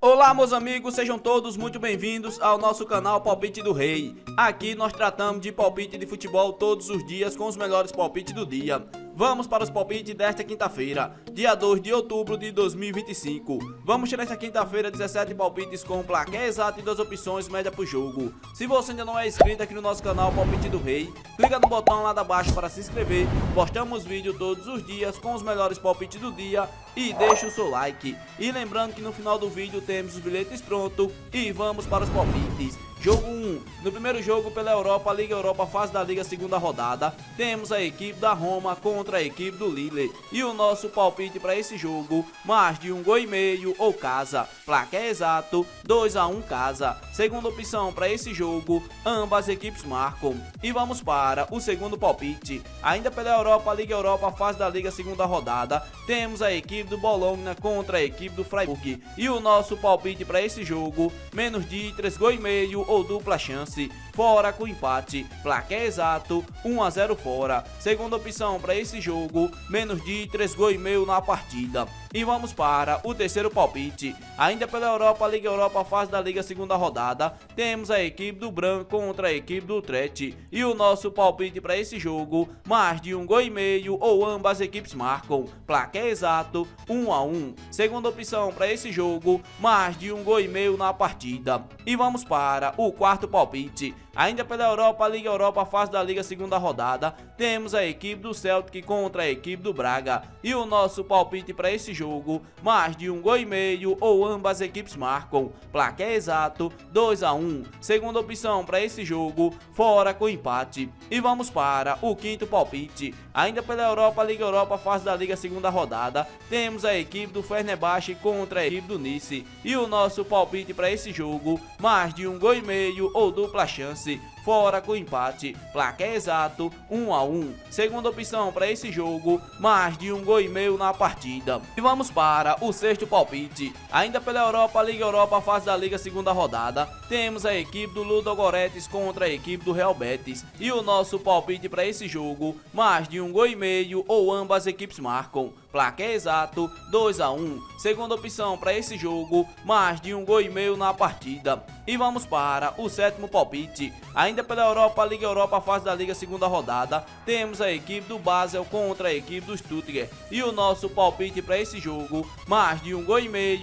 Olá meus amigos, sejam todos muito bem-vindos ao nosso canal Palpite do Rei. Aqui nós tratamos de palpite de futebol todos os dias com os melhores palpites do dia. Vamos para os palpites desta quinta-feira, dia 2 de outubro de 2025. Vamos tirar esta quinta-feira 17 palpites com placar exato e 2 opções média por jogo. Se você ainda não é inscrito aqui no nosso canal Palpite do Rei, clica no botão lá abaixo para se inscrever. Postamos vídeo todos os dias com os melhores palpites do dia e deixa o seu like. E lembrando que no final do vídeo temos os bilhetes prontos e vamos para os palpites. Jogo 1. No primeiro jogo pela Europa, Liga Europa, fase da Liga, segunda rodada, temos a equipe da Roma contra a equipe do Lille. E o nosso palpite para esse jogo, mais de 1,5 gol ou casa. Placar exato, 2-1 casa. Segunda opção para esse jogo, ambas equipes marcam. E vamos para o segundo palpite. Ainda pela Europa, Liga Europa, fase da Liga, segunda rodada, temos a equipe do Bologna contra a equipe do Freiburg. E o nosso palpite para esse jogo, menos de 3,5 gols ou dupla chance, fora com empate, placar exato, 1-0 fora. Segunda opção para esse jogo, menos de 3,5 gols na partida. E vamos para o terceiro palpite. Ainda pela Europa, Liga Europa, fase da Liga, segunda rodada, temos a equipe do Branco contra a equipe do Utrecht. E o nosso palpite para esse jogo, mais de 1,5 gol ou ambas equipes marcam, placar exato, 1-1. Segunda opção para esse jogo, mais de 1,5 gol na partida. E vamos para o quarto palpite. Ainda pela Europa, Liga Europa, fase da Liga, segunda rodada, temos a equipe do Celtic contra a equipe do Braga. E o nosso palpite para esse jogo, mais de 1,5 gol ou ambas equipes marcam, placar exato, 2-1. Segunda opção para esse jogo, fora com empate. E vamos para o quinto palpite. Ainda pela Europa, Liga Europa, fase da Liga, segunda rodada, temos a equipe do Fenerbahçe contra a equipe do Nice. E o nosso palpite para esse jogo, mais de 1,5 gol ou dupla chance, fora com empate, placar exato, 1-1. Segunda opção para esse jogo, mais de 1,5 gol na partida. E vamos para o sexto palpite. Ainda pela Europa, Liga Europa, fase da Liga, segunda rodada, temos a equipe do Ludogorets contra a equipe do Real Betis. E o nosso palpite para esse jogo, mais de 1,5 gol ou ambas equipes marcam, placar exato, 2-1. Segunda opção para esse jogo, mais de 1,5 gol na partida. E vamos para o sétimo palpite. Ainda pela Europa, Liga Europa, fase da Liga, segunda rodada, temos a equipe do Basel contra a equipe do Stuttgart. E o nosso palpite para esse jogo, mais de 1,5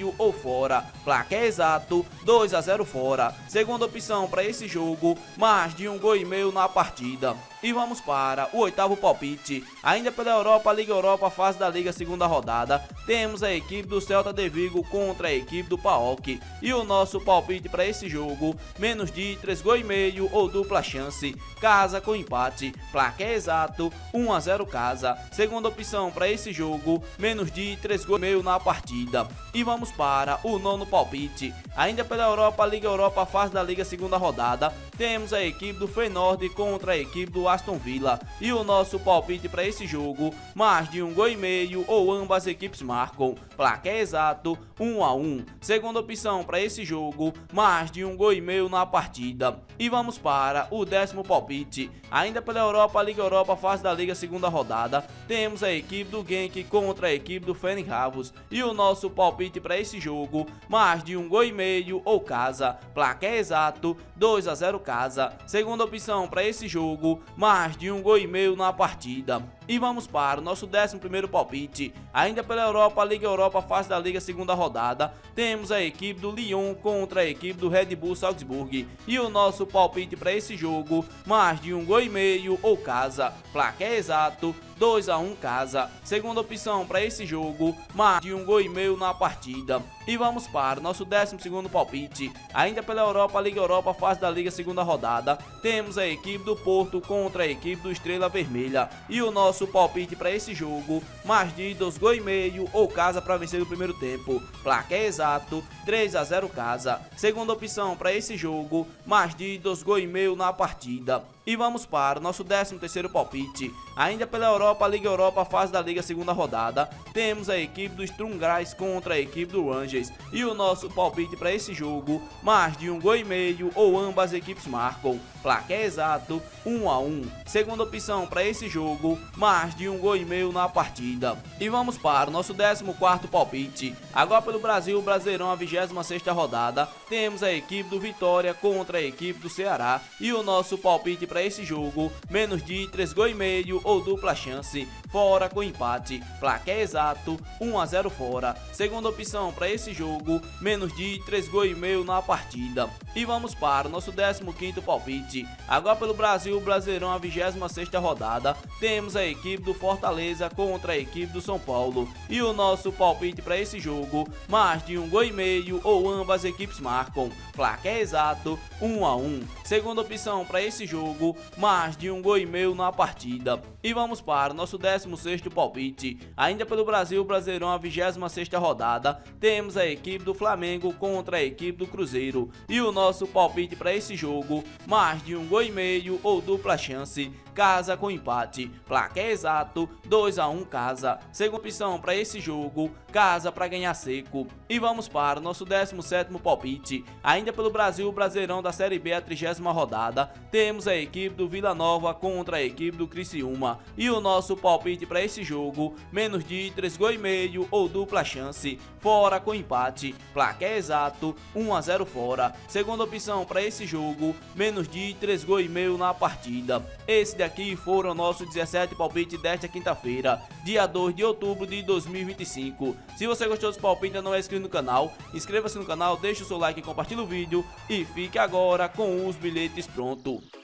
gol ou fora, placar exato, 2-0 fora. Segunda opção para esse jogo, mais de 1,5 gol na partida. E vamos para o oitavo palpite. Ainda pela Europa, Liga Europa, fase da Liga, segunda rodada, temos a equipe do Celta de Vigo contra a equipe do PAOK. E o nosso palpite para esse jogo, menos de 3,5 gol ou dupla chance, casa com empate, placar exato, 1-0 casa. Segunda opção para esse jogo, menos de 3,5 gol na partida. E vamos para o nono palpite. Ainda pela Europa, Liga Europa, fase da Liga, segunda rodada, temos a equipe do Feyenoord contra a equipe do Aston Villa. E o nosso palpite para esse jogo, mais de 1,5 gol ou ambas equipes marcam, placar exato, 1-1. Segunda opção para esse jogo, mais de 1,5 gol na partida. E vamos para o décimo palpite. Ainda pela Europa, Liga Europa, fase da Liga, segunda rodada, temos a equipe do Genk contra a equipe do Fenerbahçe. E o nosso palpite para esse jogo, mais de 1,5 gol ou casa, placar exato, 2-0 casa. Segunda opção para esse jogo, mais de 1,5 gol na partida. E vamos para o nosso 11º palpite. Ainda pela Europa, Liga Europa, fase da Liga, segunda rodada, temos a equipe do Lyon contra a equipe do Red Bull Salzburg. E o nosso palpite para esse jogo, mais de 1,5 gol ou casa, placar exato, 2-1 casa. Segunda opção para esse jogo, mais de 1,5 gol na partida. E vamos para o nosso 12º palpite. Ainda pela Europa, Liga Europa, fase da Liga, segunda rodada, temos a equipe do Porto contra a equipe do Estrela Vermelha. E o nosso palpite para esse jogo, mais de 2,5 gol ou casa para vencer o primeiro tempo, placar exato, 3-0 casa. Segunda opção para esse jogo, mais de 2,5 gol na partida. E vamos para o nosso 13º palpite. Ainda pela Europa, Liga Europa, fase da Liga, segunda rodada, temos a equipe do Sturm Graz contra a equipe do Rangers. E o nosso palpite para esse jogo, mais de 1,5 gols ou ambas equipes marcam. Placar exato 1-1. Segunda opção para esse jogo, mais de 1,5 gols na partida. E vamos para o nosso 14º palpite. Agora pelo Brasil, Brasileirão, a 26ª rodada, temos a equipe do Vitória contra a equipe do Ceará. E o nosso palpite para esse jogo, menos de 3,5 gols ou dupla chance, fora com empate. Placar exato 1-0 fora. Segunda opção para esse jogo, menos de 3,5 gols na partida. E vamos para o nosso 15º palpite. Agora pelo Brasil, Brasileirão, a 26ª rodada, temos a equipe do Fortaleza contra a equipe do São Paulo. E o nosso palpite para esse jogo, mais de 1,5 gols ou ambas equipes marcam. Placar exato 1-1. Segunda opção para esse jogo, mais de 1,5 gols na partida. E vamos para o nosso 16º palpite. Ainda pelo Brasil, Brasileirão, a 26ª rodada, temos a equipe do Flamengo contra a equipe do Cruzeiro. E o nosso palpite para esse jogo, mais de 1,5 gols ou dupla chance, casa com empate. Placar exato 2-1 casa. Segunda opção para esse jogo, casa para ganhar seco. E vamos para o nosso 17º palpite. Ainda pelo Brasil, Brasileirão da Série B, a 30ª rodada, temos a equipe do Vila Nova contra a equipe do Criciúma. E o nosso palpite para esse jogo, menos de 3,5 gols ou dupla chance, fora com empate. Placar exato 1-0 fora. Segunda opção para esse jogo, menos de 3,5 gols na partida. Esse daqui foram nossos 17 palpites desta quinta-feira, dia 2 de outubro de 2025. Se você gostou dos palpites e ainda não é inscrito no canal, inscreva-se no canal, deixe o seu like e compartilhe o vídeo. E fique agora com os bilhetes prontos.